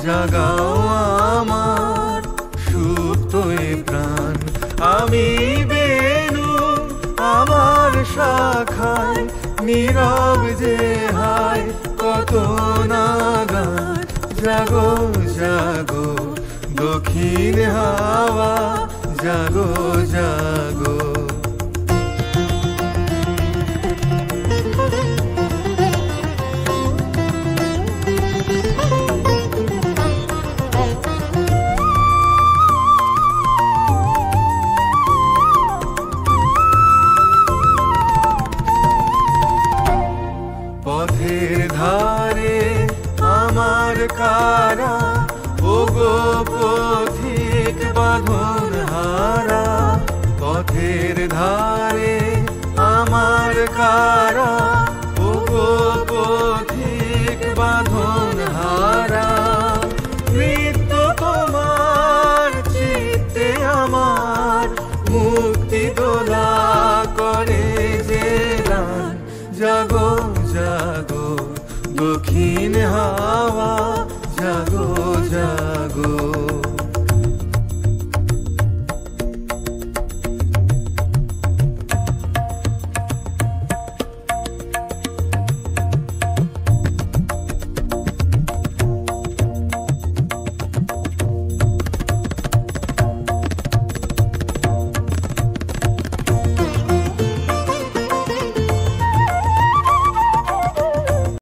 জাগাও আমার সুপ্ত এ প্রাণ। আমি বেনু আমার শাখায় নীরব যে হায় কত নাগান। জাগো জাগো দক্ষিণ হাওয়া, জাগো জাগো। পথের ধারে আমার কারা, ওগো পথিক বাঁধন হারা। পথের ধারে